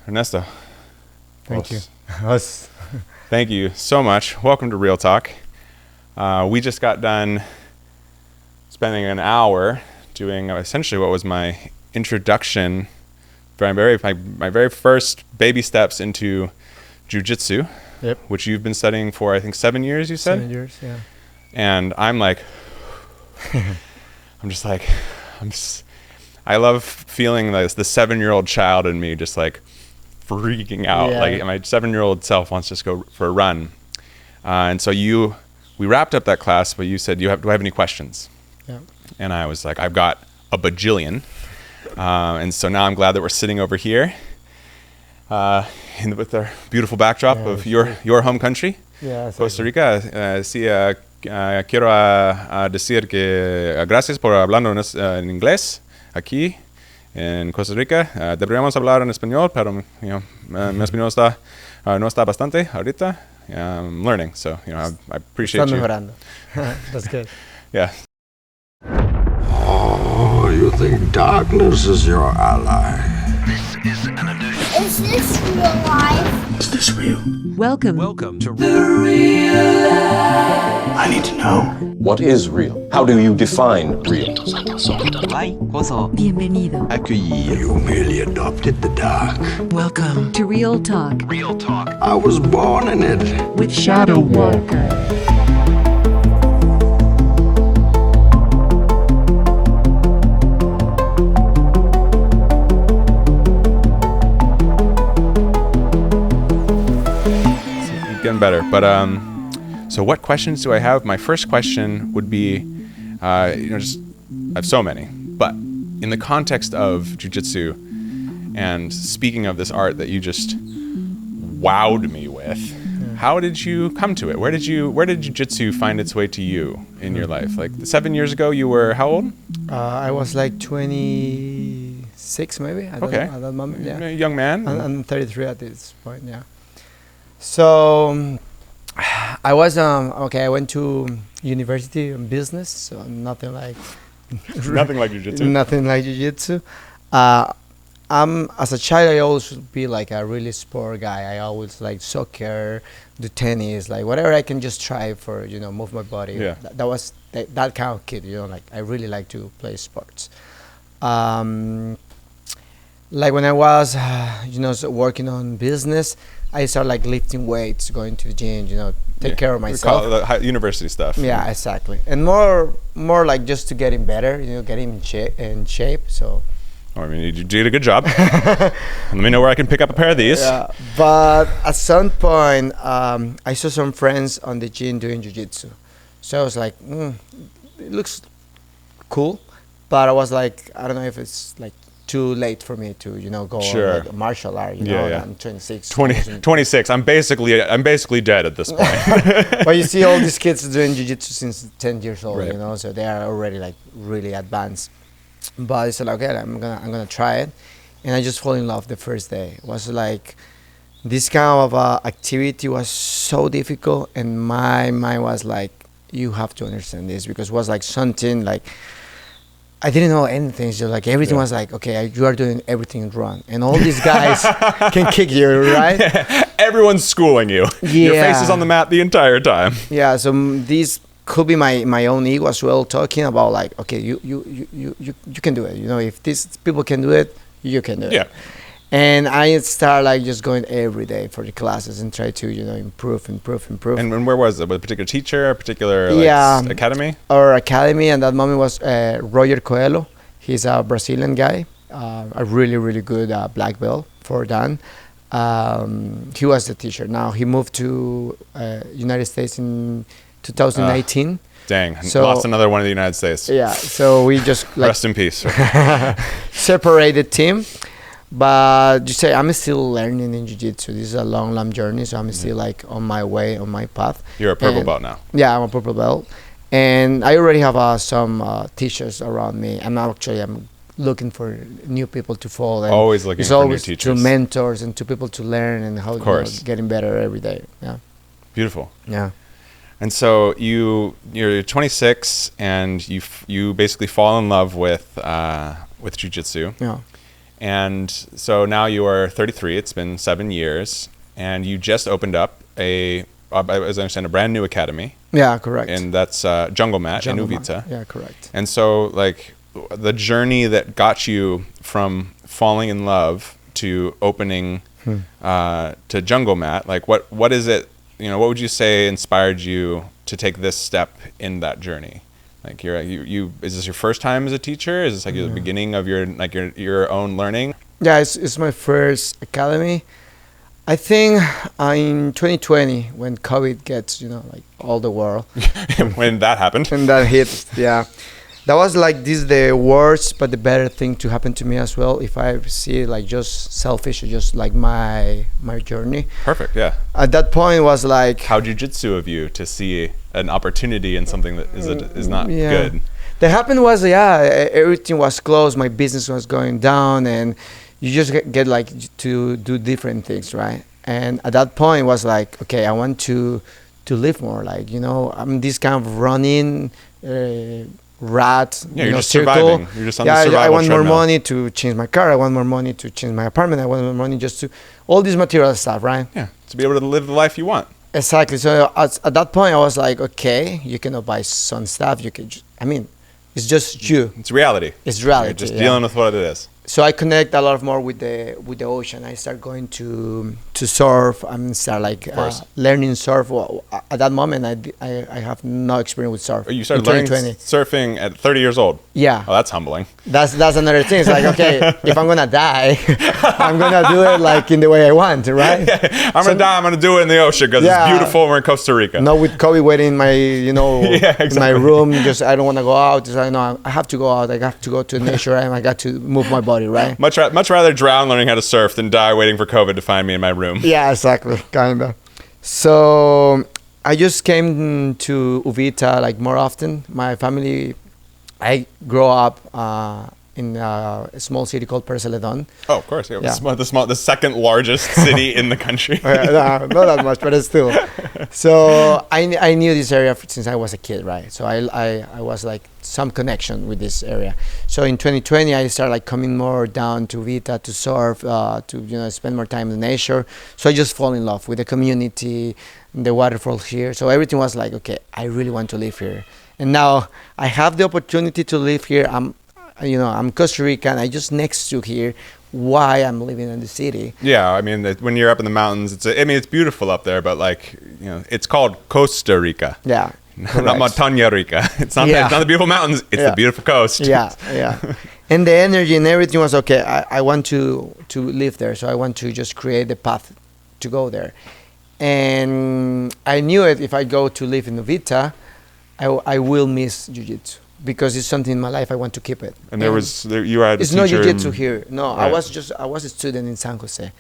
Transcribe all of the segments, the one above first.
Ernesto. Thank you. Us. Thank you so much. Welcome to Real Talk. We just got done spending an hour doing essentially what was my introduction, my very first baby steps into jiu-jitsu, Yep. which you've been studying for, I think, 7 years, you said? 7 years, yeah. And I'm like, I love feeling like the 7-year-old child in me just like freaking out. Yeah. Like my 7-year-old self wants to just go for a run. And so we wrapped up that class, but you said, do I have any questions? Yeah. And I was like, I've got a bajillion. And so now I'm glad that we're sitting over here with our beautiful backdrop of your home country, Yeah, Costa Rica. Sí, quiero decir que gracias por hablando en inglés aquí en Costa Rica. Deberíamos hablar en español, pero mi español no está bastante ahorita. I'm learning, so I appreciate you. mejorando. That's good. Yeah. Oh, you think darkness is your ally? This is an illusion. Is this real life? Is this real? Welcome to I need to know. What is real? How do you define real? Bienvenido Accueillir. You merely adopted the dark. Welcome to Real Talk Real Talk. I was born in it. with Shadow Walker. Getting better. But so what questions do I have? My first question would be, just I have so many, but in the context of jiu-jitsu and speaking of this art that you just wowed me with, how did you come to it? Where did jiu-jitsu find its way to you in your life? Like 7 years ago, you were how old? I was like 26 maybe at that moment. Yeah. A young man. I'm 33 at this point, yeah. So I was I went to university in business, so nothing like Nothing like jiu-jitsu. Nothing like jiu-jitsu. As a child, I always would be like a really sport guy. I always like soccer, do tennis, like whatever I can just try for, move my body. Yeah. That was that kind of kid, like I really like to play sports. Like when I was, working on business, I started like lifting weights, going to the gym, take care of myself. We call it the university stuff. Yeah, exactly. And more like just to getting better, getting in shape. So. I mean, you did a good job. Let me know where I can pick up a pair of these. Yeah, but at some point, I saw some friends on the gym doing jiu-jitsu. So I was like, it looks cool. But I was like, I don't know if it's like too late for me to, go Sure. like martial art. Yeah. I'm 26. 26. I'm basically dead at this point. But you see all these kids doing jiu-jitsu since 10 years old, Right. so they are already like really advanced. But I said, okay, I'm gonna try it, and I just fall in love the first day. It was like this kind of activity was so difficult, and my mind was like, you have to understand this, because it was like something like I didn't know anything. So like everything was like, okay, you are doing everything wrong, and all these guys can kick you, right? Everyone's schooling you. Your face is on the mat the entire time. Yeah. So these could be my own ego as well, talking about like, okay, you can do it. If these people can do it, you can do it. Yeah. And I start like just going every day for the classes and try to improve. And where was it? With a particular teacher, a particular academy? Our academy at that moment was Roger Coelho. He's a Brazilian guy, a really, really good black belt for Dan. He was the teacher. Now he moved to United States in 2019. Dang, So- lost another one in the United States. Yeah, so we just like Rest in peace. separated team. But you say I'm still learning in jiu-jitsu. This is a long journey, so I'm still like on my way, on my path. You're a purple And- belt now. Yeah, I'm a purple belt, and I already have some teachers around me. I'm looking for new people to follow. And Always looking it's for new always teachers. to mentors and to people to learn and how getting better every day. Yeah, Beautiful. yeah. And so you're 26 and you basically fall in love with jiu-jitsu. Yeah. And so now you are 33. It's been 7 years, and you just opened up as I understand, a brand new academy. Yeah, correct. And that's Jungle Mat in Uvita. Yeah, correct. And so, like, the journey that got you from falling in love to opening to Jungle Mat, like, what is it? What would you say inspired you to take this step in that journey? Like, you is this your first time as a teacher? Is this like the beginning of your own learning? Yeah, it's my first academy. I think in 2020, when COVID gets, like all the world. When that happened. And that hit, yeah. That was like the worst, but the better thing to happen to me as well. If I see it like just selfish, or just like my journey. Perfect, yeah. At that point, it was like. How jujitsu of you to see an opportunity in something that is not good. That happened was, everything was closed. My business was going down, and you just get like to do different things, right? And at that point, it was like, okay, I want to live more. Like, I'm this kind of running rat. Yeah, you're just circle. Surviving. You're just on the survival I want treadmill. more money to change my car. I want more money to change my apartment. I want more money just to all this material stuff, right? Yeah, to be able to live the life you want. Exactly. So at that point, I was like, okay, you cannot buy some stuff. You can. It's just you. It's reality. It's reality. You're just dealing with what it is. So I connect a lot more with the ocean. I start going to surf. Start like learning surf. Well, at that moment, I have no experience with surf. Oh, you started learning surfing at 30 years old. Yeah. Oh, that's humbling. That's another thing. It's like, okay, if I'm gonna die, I'm gonna do it like in the way I want, right? Yeah, I'm gonna die. I'm gonna do it in the ocean because it's beautiful. And we're in Costa Rica. Not with COVID waiting in my in my room. Just I don't want to go out. Just I have to go out. I have to go to nature, and I got to move my body, right? Much rather drown learning how to surf than die waiting for COVID to find me in my room. Yeah, exactly, kinda. So I just came to Uvita like more often. My family, I grew up in a small city called Perseledon. Oh, of course, yeah. The second largest city in the country. Not that much, but still. So I knew this area since I was a kid, right? So I was like some connection with this area. So in 2020, I started like coming more down to Vita to surf, to spend more time in nature. So I just fall in love with the community, the waterfall here. So everything was like, okay, I really want to live here. And now I have the opportunity to live here. I'm Costa Rican. I just next to here. Why I'm living in the city? Yeah, I mean, when you're up in the mountains, it's beautiful up there, but it's called Costa Rica. Yeah, not Montaña Rica. It's not the beautiful mountains. It's the beautiful coast. Yeah. And the energy and everything was okay. I want to live there, so I want to just create the path to go there. And I knew it. If I go to live in Uvita, I will miss jiu-jitsu. Because it's something in my life, I want to keep it. And you had it's no jiu-jitsu here. No, right. I was a student in San Jose,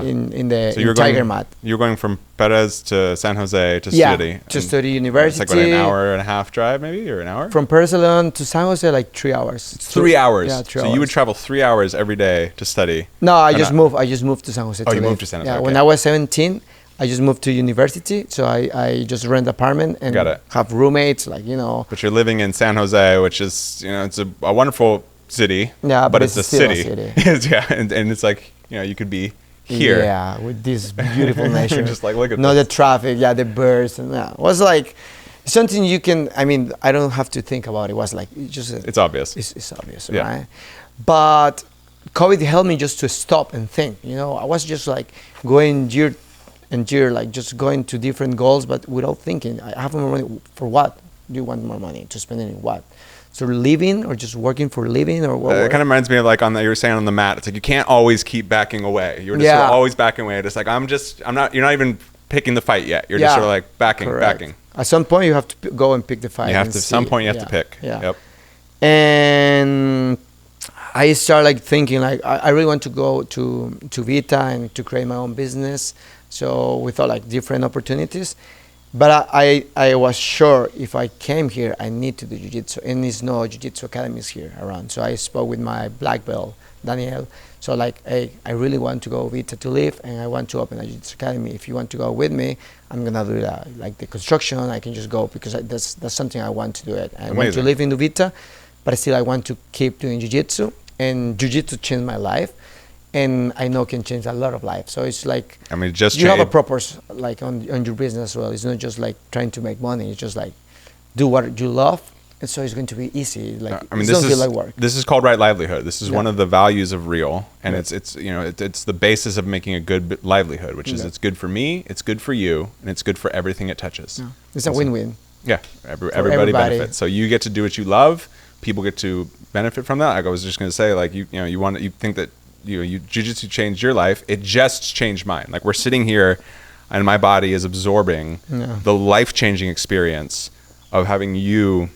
in Tiger Mat. You were going from Perez to San Jose to study. To study university. It's like an hour and a half drive, maybe, or an hour. From Perseledon to San Jose, like 3 hours. It's 3 hours. Yeah, 3 hours. So you would travel 3 hours every day to study. No, I just moved to San Jose. You moved to San Jose. Yeah, okay. when I was 17. I just moved to university, so I just rent an apartment and have roommates, But you're living in San Jose, which is, it's a wonderful city. Yeah, but it's a still city. And it's like, you could be here. Yeah, with this beautiful nature. Just like, look at the traffic, the birds, and it was like something you can. I don't have to think about it. It was like it's obvious. It's obvious, right? But COVID helped me just to stop and think. I was just like going year and year, like just going to different goals, but without thinking. I have more money for what? Do you want more money to spend it in what? So living or just working for living or what? It kind of reminds me of like you were saying on the mat. It's like you can't always keep backing away. You're just sort of always backing away. It's like I'm not. You're not even picking the fight yet. You're just sort of like backing. At some point, you have to go and pick the fight. At some point, you have to pick. Yeah. Yep. And I started like thinking like I really want to go to Vita and to create my own business. So we thought like different opportunities, but I was sure if I came here, I need to do jiu-jitsu, and there's no jiu-jitsu academies here around. So I spoke with my black belt, Daniel. So like, hey, I really want to go Vita to live, and I want to open a jiu-jitsu academy. If you want to go with me, I'm gonna do that. Like the construction, I can just go because that's something I want to do it. I want to live in Vita, but still I want to keep doing jiu-jitsu, and jiu-jitsu changed my life. and I know can change a lot of lives. So it's like, I mean, just you have a change. purpose like on your business as well. It's not just like trying to make money. It's just like do what you love, and so it's going to be easy. Like I mean, it this doesn't is feel like work. this is called right livelihood. This is Yeah. one of the values of Real, and Yeah. it's you know it's the basis of making a good livelihood, which is Yeah. it's good for me, it's good for you, and it's good for everything it touches. Yeah. It's a win-win. Yeah, everybody everybody. benefits. So you get to do what you love. People get to benefit from that. Like I was just going to say, like you think that you jiu-jitsu changed your life. It just changed mine. Like we're sitting here, and my body is absorbing Yeah. the life-changing experience of having you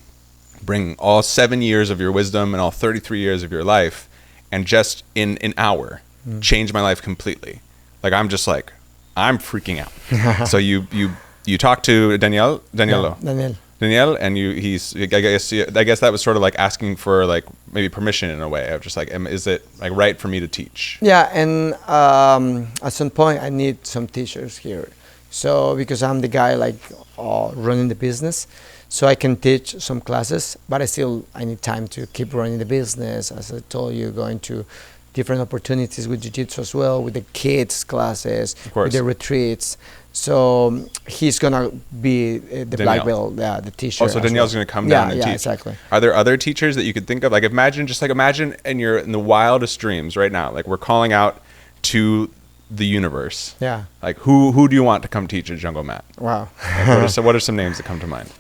bring all 7 years of your wisdom and all 33 years of your life, and just in an hour change my life completely. Like I'm just like I'm freaking out. So you talk to Danielle, Daniel. Danielle, and I guess that was sort of like asking for like maybe permission in a way of just like, is it like right for me to teach? Yeah, and at some point I need some teachers here. So because I'm the guy like running the business, so I can teach some classes, but I need time to keep running the business. As I told you, going to different opportunities with jiu-jitsu as well, with the kids classes, with the retreats. So he's gonna be the black belt, the teacher. Oh, so Danielle's gonna come down and teach. Yeah, exactly. Are there other teachers that you could think of? Like imagine in the wildest dreams right now. Like we're calling out to the universe. Yeah. Like who do you want to come teach at Jungle Mat? Wow. Like, what are some names that come to mind?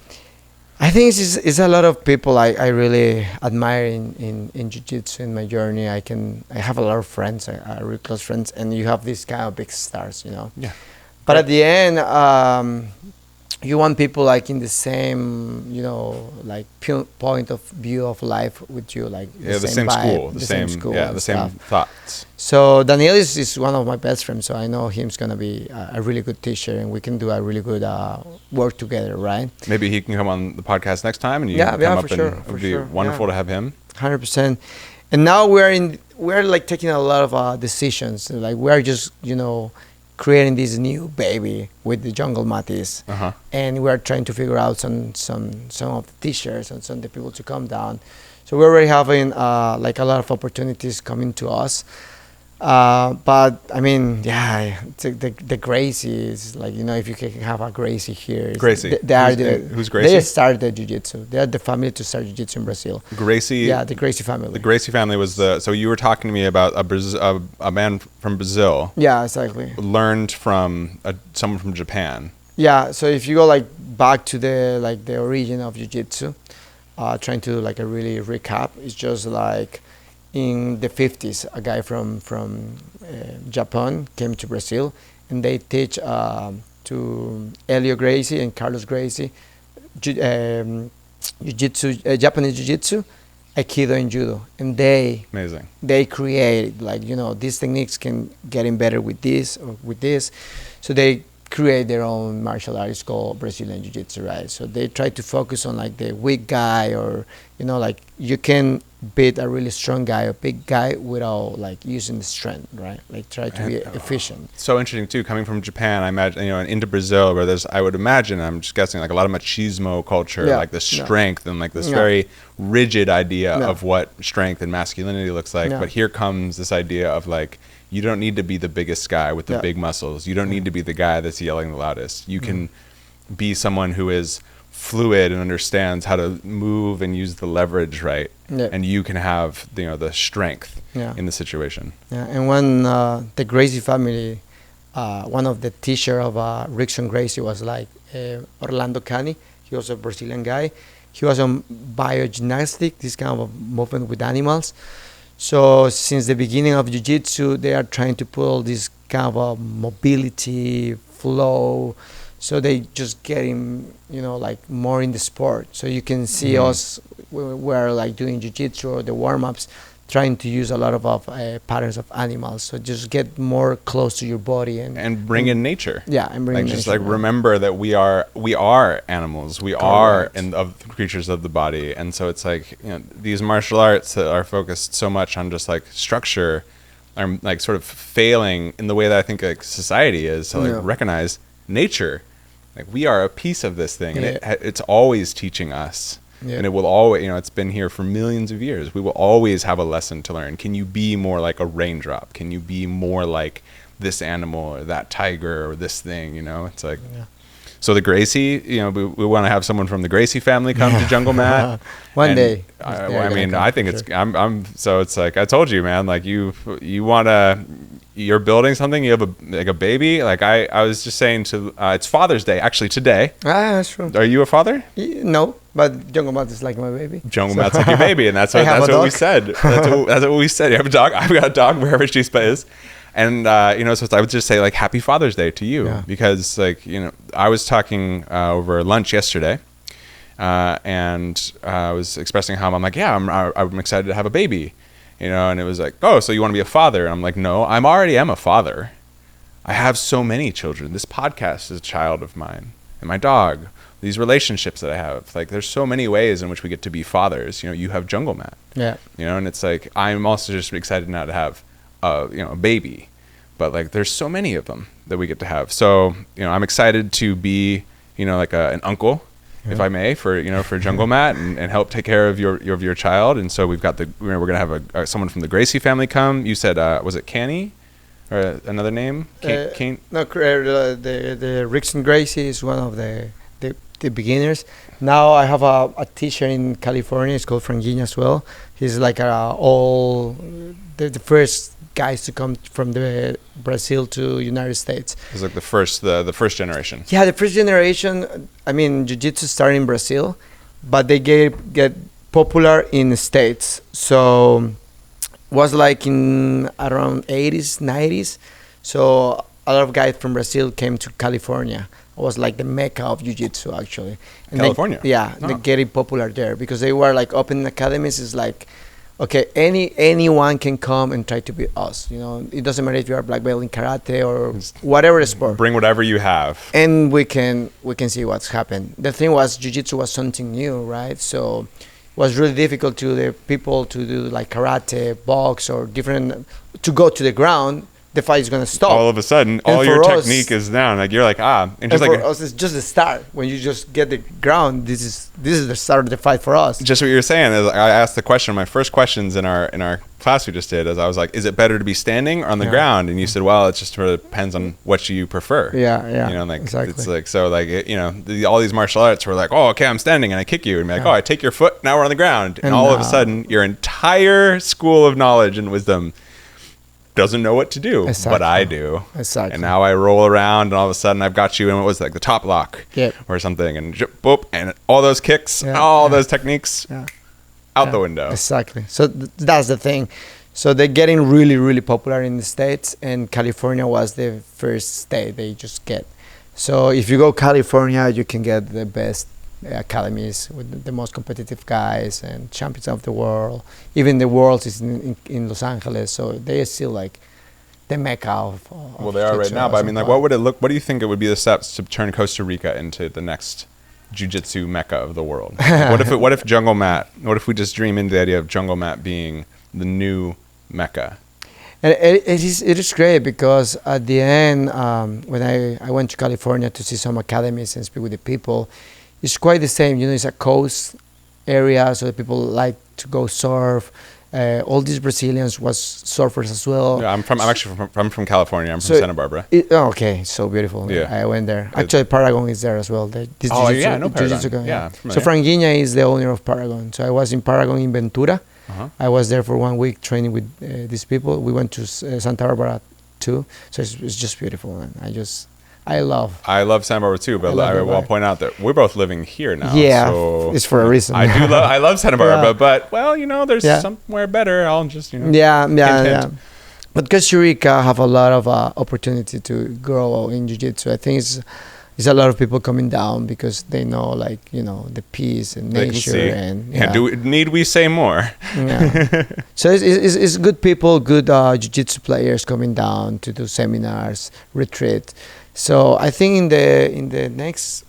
I think it's a lot of people I really admire in jiu-jitsu in my journey. I have a lot of friends, really close friends, and you have these kind of big stars, you know. Yeah. But at the end, you want people like in the same, you know, like point of view of life with you, like the same vibe, school, the same school, yeah, and the same stuff. thoughts. So Daniel is one of my best friends, so I know he's gonna be a really good teacher, and we can do a really good work together, right? Maybe he can come on the podcast next time, and you Yeah, can yeah, come up for sure, and it for would be sure, wonderful yeah. to have him. 100%. And now we're like taking a lot of decisions. Like we're just, you know, creating this new baby with the Jungle Matis, and we're trying to figure out some of the teachers and some of the people to come down. So we're already having like a lot of opportunities coming to us. But I mean, yeah, the Gracie is like, you know, if you can have a Gracie here. Gracie. Who's Gracie? They started jiu-jitsu. They are the family to start jiu-jitsu in Brazil. Gracie. Yeah, the Gracie family. The Gracie family was so you were talking to me about a man from Brazil. Yeah, exactly. Learned from someone from Japan. Yeah, so if you go like back to the origin of jiu-jitsu, trying to do like a really recap, it's just like in the 50s, a guy from Japan came to Brazil, and they teach to Helio Gracie and Carlos Gracie jiu-jitsu, Japanese jiu-jitsu, aikido and judo, and they create like, you know, these techniques can get in better with this or with this, so they create their own martial arts called Brazilian Jiu-Jitsu, right? So they try to focus on like the weak guy, or, you know, like you can beat a really strong guy or big guy without like using the strength, right? Like try to be efficient. So interesting too, coming from Japan, I imagine, you know, and into Brazil, where I would imagine, I'm just guessing, like a lot of machismo culture, like the strength and like this very rigid idea of what strength and masculinity looks like. But here comes this idea of like, you don't need to be the biggest guy with the big muscles. You don't need to be the guy that's yelling the loudest. You can be someone who is fluid and understands how to move and use the leverage right. And you can have, you know, the strength in the situation. Yeah, and when the Gracie family, one of the teacher of Rickson Gracie was like Orlando Cani. He was a Brazilian guy. He was on biogymnastic, this kind of movement with animals. So since the beginning of jiu-jitsu, they are trying to put all this kind of mobility, flow. So they just getting, you know, like more in the sport. So you can see us, we're like doing jiu-jitsu or the warm-ups, trying to use a lot of patterns of animals. So just get more close to your body and bring in nature. Yeah, and bring in just nature. Like remember that we are animals. We are creatures of the body, and so it's like, you know, these martial arts that are focused so much on just like structure are like sort of failing in the way that I think like society is to like recognize nature. Like we are a piece of this thing, and it's always teaching us. Yeah. and it will always, it's been here for millions of years. We will always have a lesson to learn. Can you be more like a raindrop? Can you be more like this animal or that tiger or this thing? It's like, so the Gracie, we want to have someone from the Gracie family come to Jungle Mat. One And day. I think it's, so it's like, I told you, man, like you want to, you're building something, you have a baby. Like I was just saying it's Father's Day actually today. That's true. Are you a father? No, but Jungle Mat is like my baby. Jungle Mat's like your baby, and that's what we said. That's what we said. You have a dog. I've got a dog wherever Chispa is. And, so I would just say, like, Happy Father's Day to you. Because, like, I was talking over lunch yesterday, and I was expressing how I'm like, yeah, I'm excited to have a baby. And it was like, oh, so you want to be a father? And I'm like, no, I already am a father. I have so many children. This podcast is a child of mine. And my dog. These relationships that I have. Like, there's so many ways in which we get to be fathers. You have Jungle Mat. Yeah. And it's like, I'm also just excited now to have a baby, but like there's so many of them that we get to have. So I'm excited to be like an uncle, if I may, for Jungle Mat and help take care of your child. And so we've got we're gonna have someone from the Gracie family come. You said was it Canny or another name? No, the Rickson Gracie is one of the beginners. Now I have a teacher in California. It's called Franguinha as well. He's like the first guys to come from the Brazil to United States. It's like the first generation. Yeah, the first generation. I mean, jiu-jitsu started in Brazil, but they get popular in the States. So was like in around 80s, 90s. So a lot of guys from Brazil came to California. It was like the mecca of jiu-jitsu actually. And California. They getting popular there because they were like opening academies. It's like, okay, anyone can come and try to beat us. It doesn't matter if you are black belt in karate or whatever sport. Bring whatever you have, and we can see what's happened. The thing was, jiu-jitsu was something new, right? So it was really difficult to the people to do like karate, box, or different to go to the ground. The fight is gonna stop. All of a sudden, all your technique is down. Like you're like and just for us, it's just the start. When you just get the ground, this is the start of the fight for us. Just what you were saying is, I asked the question. My first questions in our class we just did, as I was like, is it better to be standing or on the ground? And you said, well, it just sort of depends on what you prefer. Yeah. Like exactly. It's like so like all these martial arts were like, oh, okay, I'm standing and I kick you, and be like, oh, I take your foot, now we're on the ground, and all of a sudden your entire school of knowledge and wisdom doesn't know what to do, but I do. Exactly. And now I roll around, and all of a sudden I've got you in what was like the top lock or something, and boop, and all those kicks, those techniques out the window. Exactly. So that's the thing. So they're getting really, really popular in the States, and California was the first state they just get. So if you go California, you can get the best academies with the most competitive guys and champions of the world. Even the world is in Los Angeles, so they are still like the mecca of well, they are right now. But I mean, like, what do you think it would be the steps to turn Costa Rica into the next jiu-jitsu mecca of the world? What if Jungle Mat? What if we just dream into the idea of Jungle Mat being the new mecca? And it is great because at the end, when I went to California to see some academies and speak with the people, it's quite the same. It's a coast area, so people like to go surf. All these Brazilians was surfers as well. Yeah, I'm from California. I'm from Santa Barbara. Okay, so beautiful. Yeah, I went there. Actually, Paragon is there as well. I know Paragon. Yeah. So Franguinha is the owner of Paragon. So I was in Paragon in Ventura. I was there for 1 week training with these people. We went to Santa Barbara too. So it's just beautiful, and I love Santa Barbara too, but I will point out that we're both living here now. Yeah, so it's for a reason. I love Santa Barbara, but there's somewhere better. I'll just hint. But Costa Rica have a lot of opportunity to grow in jiu-jitsu. I think it's a lot of people coming down because they know the peace and nature and need we say more? Yeah. So it's good people, good jiu-jitsu players coming down to do seminars, retreat. So I think in the next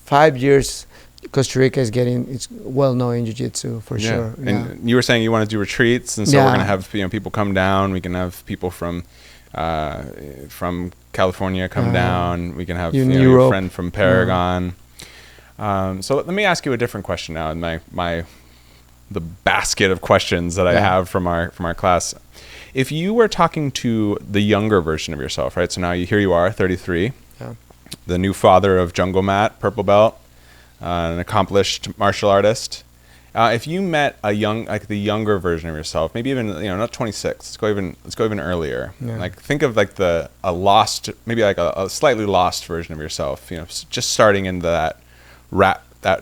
5 years, Costa Rica it's well known in jiu-jitsu for sure. And you were saying you want to do retreats, and so we're gonna have people come down. We can have people from California come down. We can have your friend from Paragon. So let me ask you a different question now in the basket of questions that I have from our class. If you were talking to the younger version of yourself, right? So now here you are, 33, the new father of jungle mat, purple belt, an accomplished martial artist. If you met the younger version of yourself, maybe even not 26, let's go even earlier. Yeah. Like think of like a slightly lost version of yourself. Just starting into that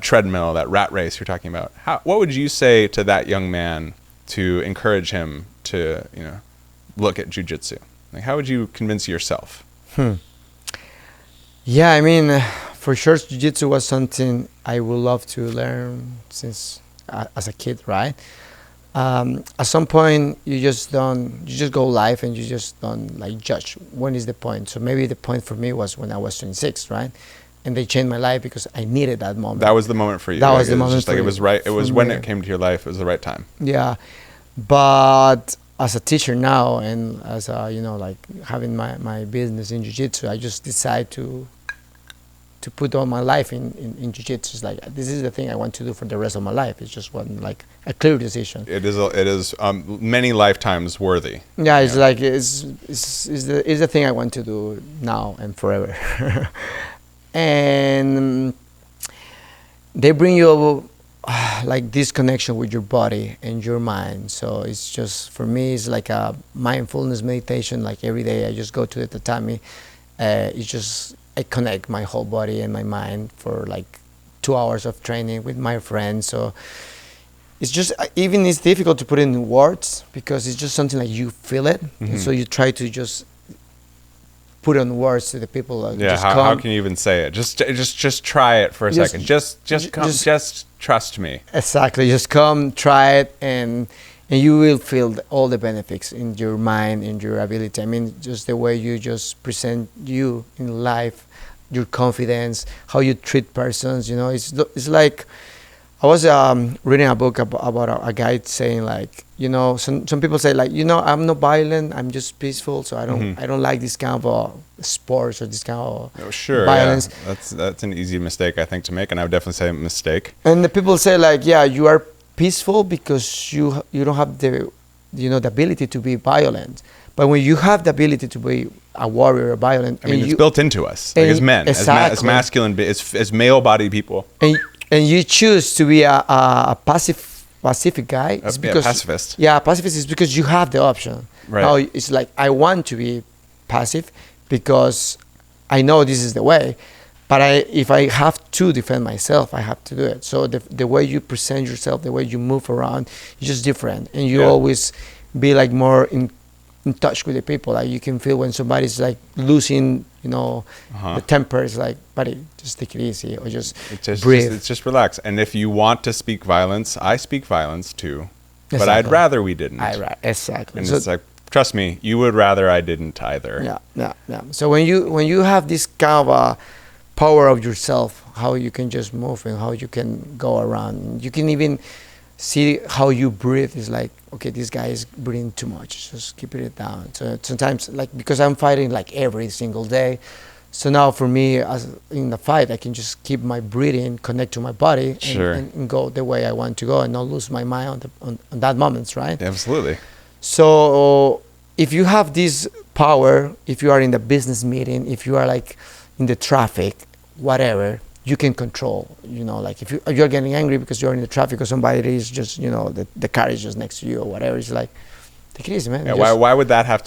treadmill, that rat race you're talking about. What would you say to that young man to encourage him to look at jiu-jitsu? Like how would you convince yourself? Yeah, I mean, for sure, jiu-jitsu was something I would love to learn since as a kid, right? At some point, you just go live and you just don't like judge when is the point. So maybe the point for me was when I was 26, right? And they changed my life because I needed that moment. That was the moment for you. That was the moment. Just like it was right. It was when it came to your life. It was the right time. Yeah, but as a teacher now and as a, like having my business in jiu-jitsu, I just decide to put all my life in jiu-jitsu. It's like this is the thing I want to do for the rest of my life. It's just one like a clear decision. It is many lifetimes worthy. Yeah, it's like it's the thing I want to do now and forever. And they bring you like this connection with your body and your mind. So it's just, for me, it's like a mindfulness meditation. Like every day I just go to the tatami. It's just, I connect my whole body and my mind for like 2 hours of training with my friends. So it's just, even it's difficult to put it in words because it's just something like you feel it. And so you try to just put on words to the people. How can you even say it? Just try it for a second. Just trust me. Exactly. Just come, try it, and you will feel all the benefits in your mind and your ability. I mean, just the way you just present you in life, your confidence, how you treat persons. It's like I was reading a book about a guy saying like, some people say like, I'm not violent, I'm just peaceful, so I don't like this kind of sports or this kind of violence. Yeah. That's an easy mistake I think to make, and I would definitely say a mistake. And the people say like, yeah, you are peaceful because you don't have the the ability to be violent. But when you have the ability to be a warrior or violent, I mean, it's built into us, like as men, as masculine, as male-bodied people. And you choose to be a pacific guy. It's because, pacifist. Yeah, pacifist is because you have the option. Right. Now it's like, I want to be passive because I know this is the way. But if I have to defend myself, I have to do it. So the way you present yourself, the way you move around, is just different. And you always be like more in touch with the people. Like you can feel when somebody's like losing, the temper. It's like, buddy, just take it easy or just breathe. It's just relax. And if you want to speak violence, I speak violence too. Exactly. But I'd rather we didn't. Exactly. And it's like, trust me, you would rather I didn't either. Yeah. So when you have this kind of power of yourself, how you can just move and how you can go around, you can even see how you breathe. Is like, okay, this guy is breathing too much, just keep it down. So sometimes, like, because I'm fighting like every single day, so now for me, as in the fight, I can just keep my breathing, connect to my body, and go the way I want to go, and not lose my mind on that moments, right? Absolutely. So if you have this power, if you are in the business meeting, if you are like in the traffic, whatever, you can control. Like if you're getting angry because you're in the traffic or somebody is just, the car is just next to you or whatever, it's like, take it easy, man. Yeah, why would that have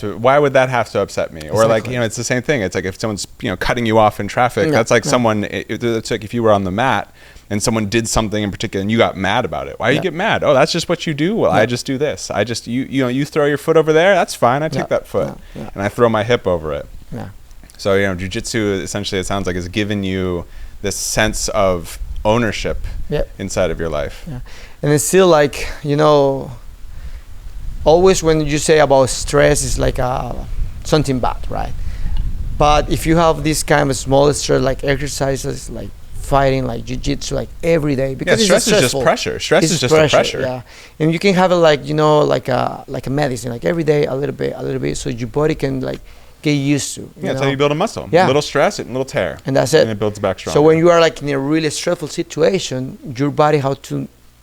to upset me? Or like, it's the same thing. It's like if someone's, cutting you off in traffic, that's like someone, it's like if you were on the mat and someone did something in particular and you got mad about it. Why you get mad? Oh, that's just what you do? Well, I just do this. I just, you throw your foot over there, that's fine. I take that foot and I throw my hip over it. Yeah. So, jiu-jitsu, essentially, it sounds like has given you this sense of ownership inside of your life. Yeah. And it's still like, always when you say about stress, it's like something bad, right? But if you have this kind of small stress, like exercises, like fighting, like jiu-jitsu, like every day, because stress is just pressure. Stress is just pressure. Yeah, and you can have it like like a medicine, like every day a little bit, so your body can like get used to. Yeah, that's how you build a muscle. Yeah. Little stress, and little tear. And that's it. And it builds back strong. So when you are like in a really stressful situation, your body how to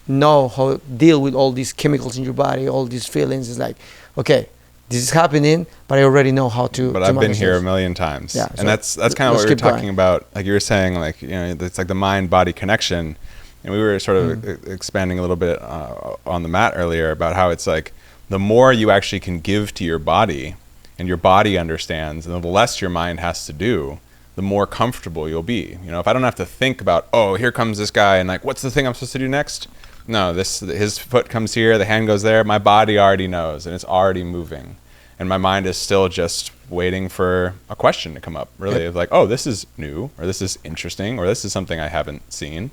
know how to deal with all these chemicals in your body, all these feelings is like, okay, this is happening, but I already know how to. But to I've been manage here this. a million times. Yeah, and so that's kind of what let's we were keep talking going. about. Like you were saying, like, you know, it's like the mind-body connection. And we were sort of expanding a little bit on the mat earlier about how it's like the more you actually can give to your body and your body understands, and the less your mind has to do, the more comfortable you'll be. You know, if I don't have to think about, oh, here comes this guy, and like, what's the thing I'm supposed to do next? No, his foot comes here, the hand goes there. My body already knows, and it's already moving. And my mind is still just waiting for a question to come up, really, of like, oh, this is new, or this is interesting, or this is something I haven't seen.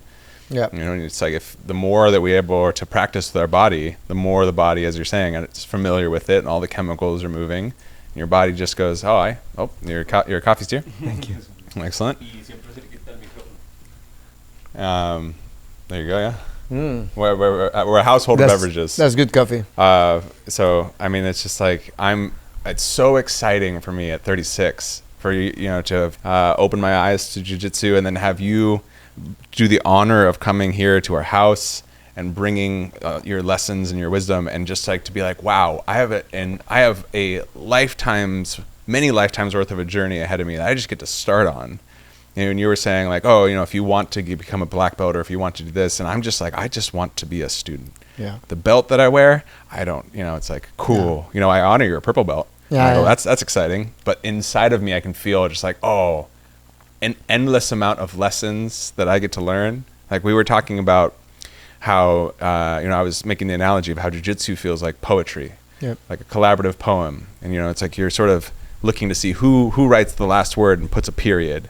Yeah. You know, it's like if the more that we're able to practice with our body, the more the body, as you're saying, it's familiar with it, and all the chemicals are moving, and your body just goes, your coffee's here. Thank you. Excellent. There you go. Yeah. We're a household of beverages. That's good coffee. So I mean, it's just like it's so exciting for me at 36 for you know to have opened my eyes to jiu-jitsu, and then have you do the honor of coming here to our house and bringing your lessons and your wisdom, and just like to be like, wow, I have many lifetimes worth of a journey ahead of me that I just get to start on. You know, and you were saying like, oh, you know, if you want to become a black belt, or if you want to do this, and I'm just like, I just want to be a student. Yeah. The belt that I wear, I don't, you know, it's like cool. Yeah. You know, I honor your purple belt. Yeah, yeah. That's exciting. But inside of me, I can feel just like, oh, an endless amount of lessons that I get to learn. Like we were talking about how, you know, I was making the analogy of how jiu-jitsu feels like poetry, like a collaborative poem. And, you know, it's like you're sort of looking to see who writes the last word and puts a period.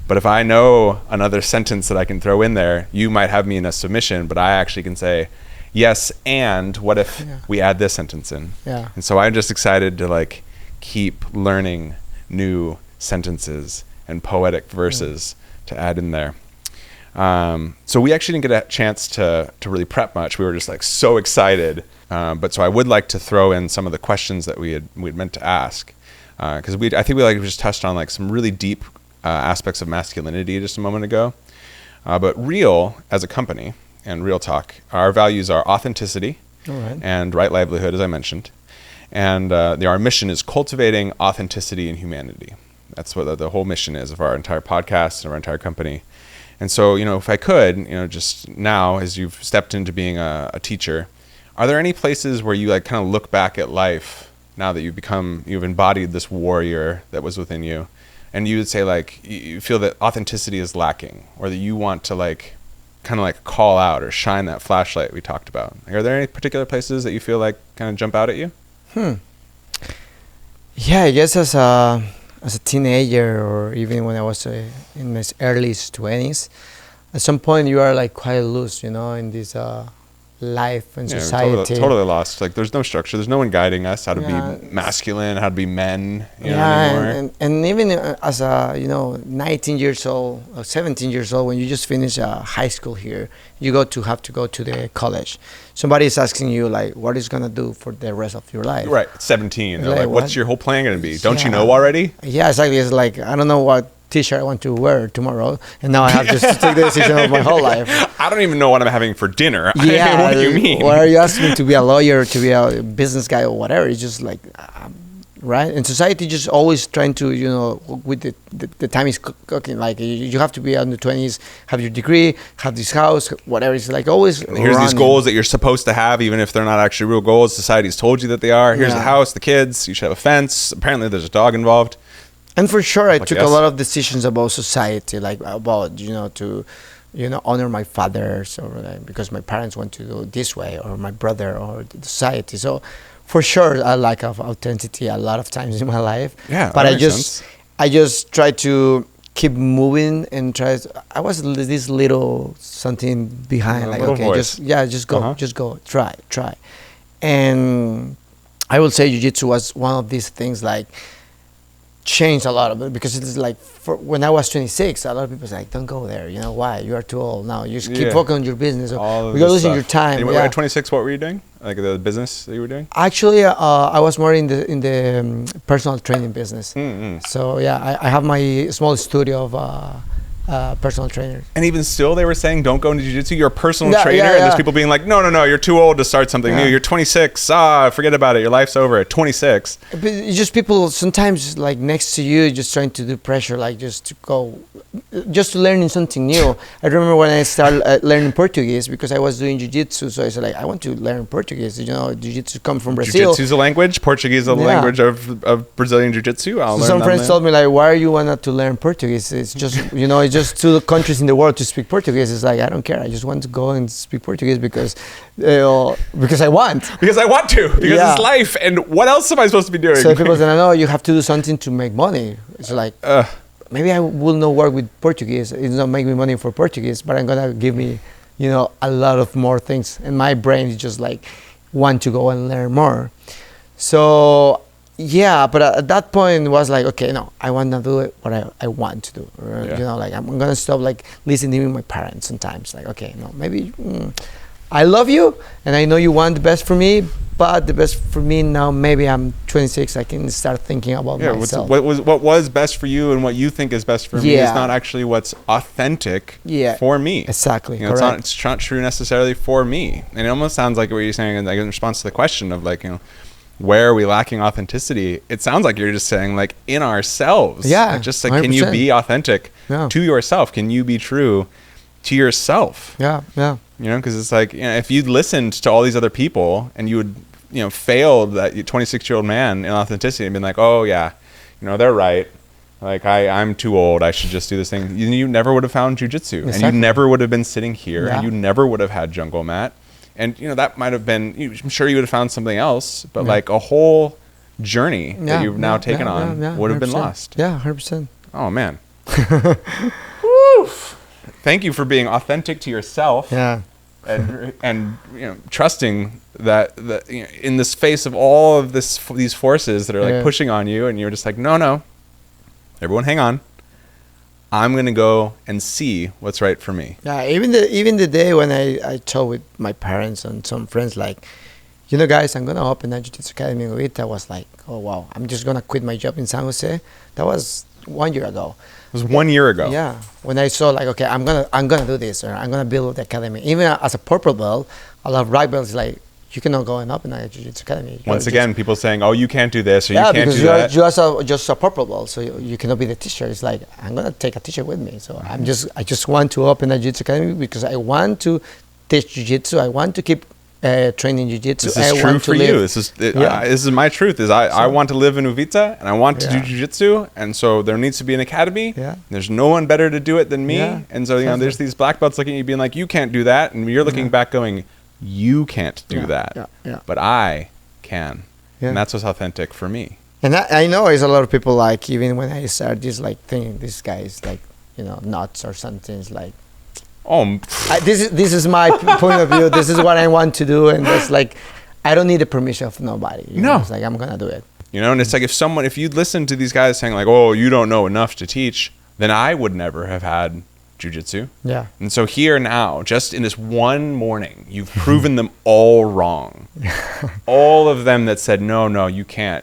But if I know another sentence that I can throw in there, you might have me in a submission, but I actually can say, yes, and what if we add this sentence in? Yeah. And so I'm just excited to like keep learning new sentences and poetic verses to add in there. So we actually didn't get a chance to really prep much. We were just like so excited. But so I would like to throw in some of the questions that we'd meant to ask. Because I think we just touched on like some really deep aspects of masculinity just a moment ago. But Real as a company and Real Talk, our values are authenticity and right livelihood, as I mentioned. And our mission is cultivating authenticity in humanity. That's what the whole mission is of our entire podcast and our entire company. And so, you know, if I could, you know, just now as you've stepped into being a teacher, are there any places where you like kind of look back at life now that you've embodied this warrior that was within you, and you would say like you feel that authenticity is lacking, or that you want to like kind of like call out or shine that flashlight we talked about? Are there any particular places that you feel like kind of jump out at you? Yeah, I guess as a teenager, or even when I was in my early 20s, at some point you are like quite loose, you know, in this life and society. Totally lost. Like there's no structure. There's no one guiding us how to be masculine, how to be men. You know, anymore. And even as a 19 years old or 17 years old, when you just finish high school here, you have to go to the college. Somebody is asking you like, what is gonna do for the rest of your life? Right, 17. They're like, what's your whole plan gonna be? Don't you Yeah. know already? Yeah, exactly. It's like, I don't know what t-shirt I want to wear tomorrow, and now I have just to take the decision of my whole life. I don't even know what I'm having for dinner. Yeah, What do you mean? Why are you asking me to be a lawyer, to be a business guy, or whatever? It's just like, right? And society just always trying to, with the time is cooking. Like you have to be under 20s, have your degree, have this house, whatever. It's like always. And here's these goals that you're supposed to have, even if they're not actually real goals. Society's told you that they are. Here's the house, the kids. You should have a fence. Apparently, there's a dog involved. And for sure, I took yes. a lot of decisions about society, like about to honor my fathers, or like, because my parents want to do it this way, or my brother, or the society. So, for sure, I lack of authenticity a lot of times in my life. Yeah, but that makes sense. I just try to keep moving and try. I was this little something behind, like okay, voice. just go, try, and I will say jiu-jitsu was one of these things like. Changed a lot of it, because it's like when I was 26, a lot of people say like, don't go there, why, you are too old now, you just keep focusing on your business, or you're losing your time. And at 26, what were you doing? like the business that you were doing? Actually, I was more in the personal training business. So yeah, I have my small studio of personal trainer. And even still, they were saying, don't go into jiu-jitsu. You're a personal Yeah, trainer. yeah, And there's yeah. people being like, no, you're too old to start something new. You're 26. Forget about it. Your life's over at 26. But it's just people sometimes like next to you, just trying to do pressure, like just to go, just to learning something new. I remember when I started learning Portuguese because I was doing jiu-jitsu. So I said like, I want to learn Portuguese. You know, jiu-jitsu come from Brazil. Jiu-jitsu's a language. Portuguese is a Yeah. language of Brazilian jiu-jitsu. I'll So learn some that friends then. told me like, why are you wanting to learn Portuguese? It's just, you know, it's just two countries in the world to speak Portuguese. It's like, I don't care. I just want to go and speak Portuguese because I want. Because I want to. Because Yeah. it's life. And what else am I supposed to be doing? So people say, no, you have to do something to make money. It's like, maybe I will not work with Portuguese. It's not make me money for Portuguese, but I'm gonna give me, you know, a lot of more things. And my brain is just like, want to go and learn more. So yeah, but at that point it was like, okay, no, I want to do it what I want to do. You know, like I'm gonna stop like listening to my parents sometimes. Like, okay, no, maybe I love you and I know you want the best for me, but the best for me now, maybe I'm 26, I can start thinking about myself. What was best for you and what you think is best for me is Yeah. not actually what's authentic for me. Exactly. You know, correct. it's not true necessarily for me. And it almost sounds like what you're saying, like in response to the question of like, you know, where are we lacking authenticity? It sounds like you're just saying like in ourselves. Yeah, Like, just like, can you 100%. be authentic to yourself? Can you be true to yourself? Yeah. You know, because it's like, you know, if you'd listened to all these other people and you would, you know, failed that 26-year-old man in authenticity and been like, oh yeah, you know, they're right. Like I'm too old. I should just do this thing. You never would have found jujitsu, and you never would have been sitting here, and you never would have had jungle mat. And you know that might have been. I'm sure you would have found something else, but like a whole journey that you've now taken on would have been 100%. lost. Yeah, 100%. Oh man. Woo. Thank you for being authentic to yourself. Yeah. And you know, trusting that you know, in this face of all of these forces that are like pushing on you, and you're just like, no, everyone, hang on. I'm gonna go and see what's right for me. Yeah, even the day when I told with my parents and some friends, like, you know, guys, I'm gonna open a jiu-jitsu academy in Ovita. I was like, oh wow, I'm just gonna quit my job in San Jose. That was 1 year ago. It was 1 year ago. Yeah, when I saw like, okay, I'm gonna do this, or I'm gonna build the academy. Even as a purple belt, a lot of black belts like, you cannot go and open a jiu-jitsu academy. Once again, people saying, oh, you can't do this or yeah, you can't because do that. you're just a purple belt, so you cannot be the teacher. It's like, I'm gonna take a teacher with me. So I just want to open a jiu-jitsu academy because I want to teach jiu-jitsu. I want to keep training jiu-jitsu. This is true for you. This is my truth. I want to live in Uvita and I want to do jiu-jitsu, and so there needs to be an academy. Yeah. There's no one better to do it than me. Yeah. And so you know, there's these black belts looking at you being like, you can't do that, and you're looking back going, you can't do that, but I can. And that's what's authentic for me. And I know it's a lot of people like, even when I start this like thinking this guy is like, you know, nuts or something. It's like, this is my point of view. This is what I want to do, and it's like, I don't need the permission of nobody. You know? It's like, I'm gonna do it. You know, and it's like if you'd listen to these guys saying like, oh, you don't know enough to teach, then I would never have had jiu-jitsu. Yeah. And so here now, just in this one morning, you've proven them all wrong. All of them that said, no, you can't.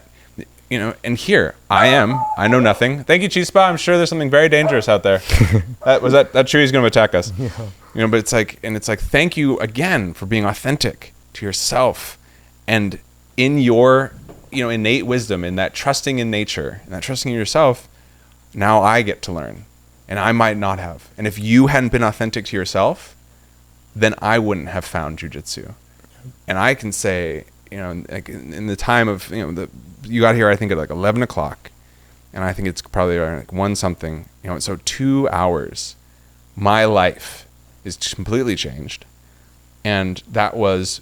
You know, and here I am. I know nothing. Thank you, Chispa. I'm sure there's something very dangerous out there. that tree is going to attack us. Yeah. You know, but it's like thank you again for being authentic to yourself, and in your, you know, innate wisdom, in that trusting in nature, and that trusting in yourself. Now I get to learn. And I might not have. And if you hadn't been authentic to yourself, then I wouldn't have found jiu-jitsu. And I can say, you know, like in the time of, you know, you got here, I think at like 11 o'clock, and I think it's probably around like 1 something, you know, so 2 hours, my life is completely changed. And that was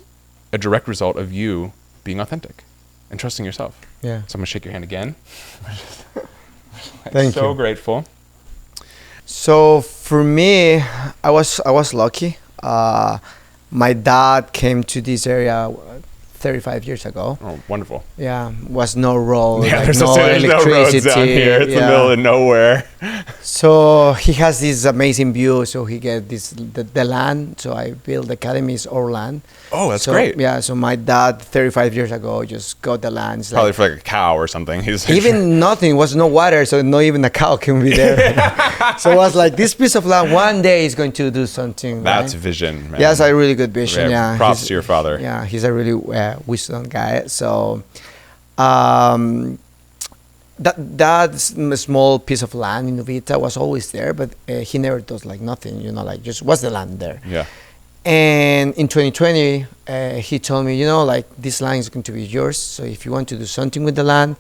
a direct result of you being authentic and trusting yourself. Yeah. So I'm gonna shake your hand again. Thank so you. Grateful. So for me, I was lucky. My dad came to this area 35 years ago. Oh, wonderful. Yeah, was no road. Yeah, like there's no no roads electricity. down here. It's the Yeah. middle of nowhere. So he has this amazing view. So he get the land. So I built the academy is our land. Oh, that's So, great. Yeah. So my dad, 35 years ago, just got the land. It's Probably like, for like a cow or something. He's like, even nothing was no water, so not even a cow can be there. So it was like this piece of land one day is going to do something. that's right? vision, man. Yeah, it's a really good vision. Yeah, Yeah, props he's- to your father. Yeah, he's a really wisdom guy. So, um, small piece of land in Uvita was always there, but he never does like nothing. Like just was the land there. Yeah. And in 2020, he told me, like this land is going to be yours. So if you want to do something with the land,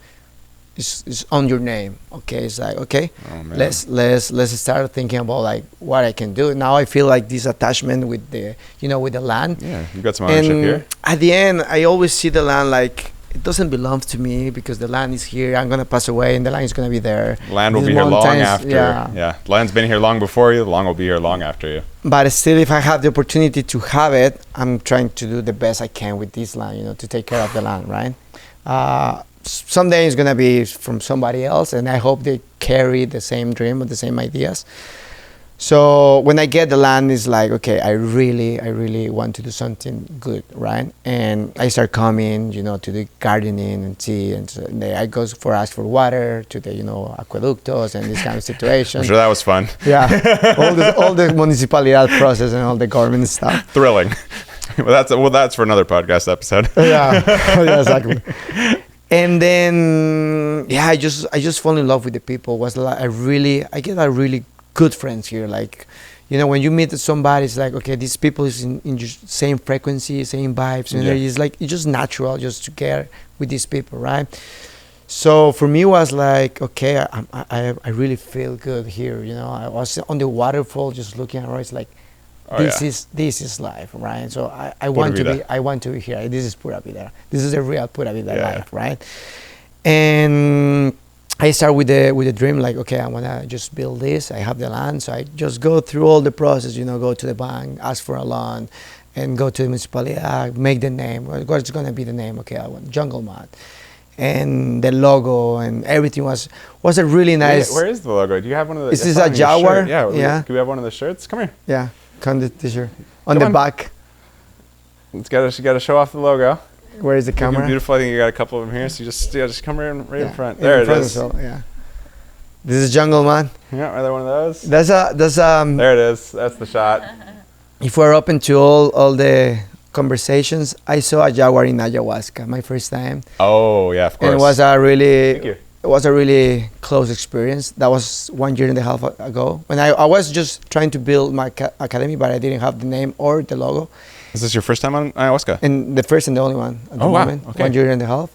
it's on your name. Okay, it's like okay, Oh, man. let's start thinking about like what I can do. Now I feel like this attachment with the with the land. Yeah, you got some ownership And here. at the end, I always see the land like it doesn't belong to me because the land is here. I'm gonna pass away, and the land is gonna be there. Land will These be here long mountains, after. Yeah. Yeah. Land's been here long before you. Land will be here long after you. But still, if I have the opportunity to have it, I'm trying to do the best I can with this land. To take care of the land, right? Someday it's gonna be from somebody else, and I hope they carry the same dream or the same ideas. So when I get the land, it's like, okay, I really want to do something good, right? And I start coming, to the gardening and tea, and so I go for ask for water to the, aqueductos and this kind of I'm situation. sure that was fun. Yeah, all the municipalidad process and all the government stuff. Thrilling. That's for another podcast episode. Yeah, yeah, exactly. And then I just fall in love with the people. Was like I get a really good friends here. Like, when you meet somebody, it's like, okay, these people is in your same frequency, same vibes. Yeah. It's like it's just natural just to get with these people, right? So for me, it was like, okay, I really feel good here. I was on the waterfall, just looking around. It's like, Oh, this is life, right? So I want to vida. be here. This is pura vida. This is a real pura vida Yeah. life, right? And I start with the dream, like, okay, I wanna just build this. I have the land, so I just go through all the process. Go to the bank, ask for a loan, and go to the municipality, make the name. What's gonna be the name? Okay, I want Jungle Mud, and the logo and everything was a really nice. Where is the logo? Do you have one of the? Is I this saw a it on your Jaguar? shirt. Yeah. Yeah. Can we have one of the shirts? Come here. Yeah, kind of t-shirt on Come the on. back. You gotta show off the logo. Where is the Looking camera? beautiful. I think you got a couple of them here. So you just come right in Yeah, front. There in it front is. as well, yeah. This is Jungle Man. Yeah, are there one of those? That's There it is. That's the shot. if we're open to all the conversations, I saw a jaguar in ayahuasca my first time, Oh yeah, of course. and it was Thank you. it was a really close experience. That was 1 year and a half ago when I was just trying to build my academy, but I didn't have the name or the logo. Is this your first time on ayahuasca? And the first and the only one at the Oh, wow. moment. Okay. 1 year and a half.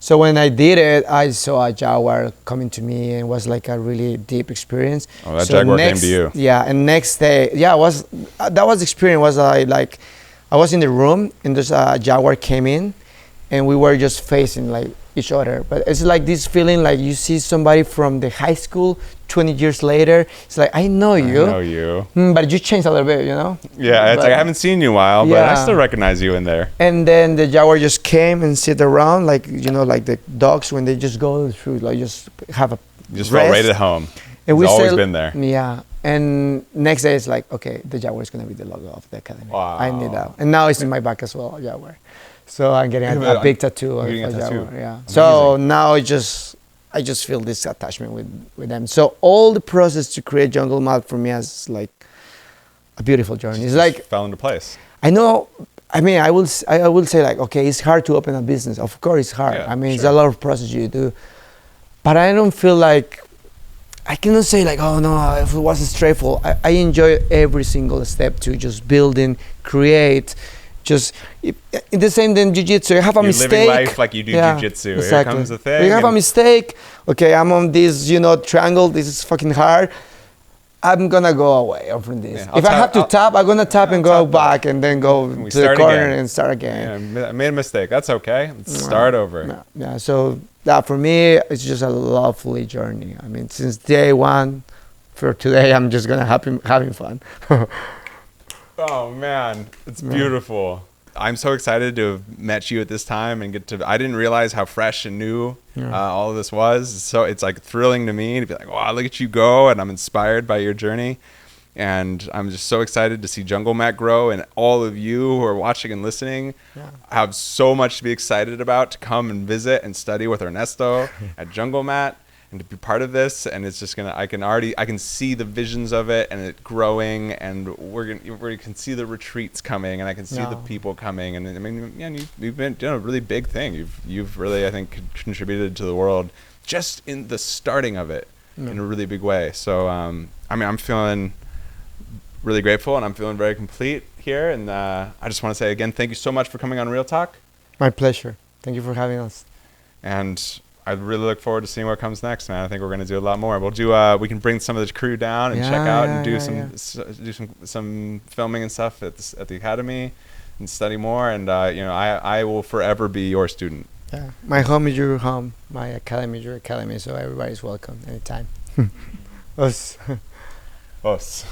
So when I did it, I saw a jaguar coming to me, and it was like a really deep experience. Oh, that So jaguar came to you. Yeah, and next day, that was the experience. Was like I was in the room, and there's a jaguar came in, and we were just facing like each other. But it's like this feeling like you see somebody from the high school 20 years later. It's like I know you. I know you. But you changed a little bit, Yeah, it's But- like I haven't seen you in a while, but I Yeah. still recognize you in there. And then the jaguar just came and sit around, like like the dogs when they just go through, like just have a You just felt right rest. at home. And He's always said- been there. Yeah. And next day it's like, okay, the jaguar is gonna be the logo of the academy. Wow. I need that, and now it's in my back as well, jaguar. So I'm getting Look at a that. big tattoo You're of getting a a tattoo. jaguar. Yeah. So now I just feel this attachment with them. So all the process to create Jungle Mud for me is like a beautiful journey. It's like fell into place. I know. I mean, I will say like, okay, it's hard to open a business. Of course, it's hard. Yeah, I mean, it's sure. a lot of process you do, but I don't feel like I cannot say like, oh no, if it was straightforward. I enjoy every single step to just building, create, just in the same than jiu-jitsu. You have a You're mistake. living life like you do jiu-jitsu. Here Exactly. comes the thing. You have a and- mistake. Okay, I'm on this, triangle. This is fucking hard. I'm gonna go away from this. Yeah, I'll if I tap- have to I'll- tap, I'm gonna tap and go tap back and then go we to the start corner again. and start again. Yeah, I made a mistake. That's okay. Let's start over. Yeah, so that for me, it's just a lovely journey. I mean, since day one, for today, I'm just gonna having fun. Oh man, it's beautiful. I'm so excited to have met you at this time and I didn't realize how fresh and new all of this was. So it's like thrilling to me to be like, wow, look at you go. And I'm inspired by your journey. And I'm just so excited to see Jungle Mat grow, and all of you who are watching and listening have so much to be excited about, to come and visit and study with Ernesto at Jungle Mat and to be part of this. And it's just I can see the visions of it and it growing, and we can see the retreats coming, and I can see the people coming. And I mean, you've been doing a really big thing. You've really, I think, contributed to the world just in the starting of it in a really big way. So, I mean, I'm feeling really grateful, and I'm feeling very complete here. And I just want to say again, thank you so much for coming on Real Talk. My pleasure. Thank you for having us. And I really look forward to seeing what comes next, man. I think we're going to do a lot more. We can bring some of the crew down and check out and do some filming and stuff at the academy and study more. And I will forever be your student. Yeah, my home is your home. My academy is your academy. So everybody's welcome anytime. Us. Us.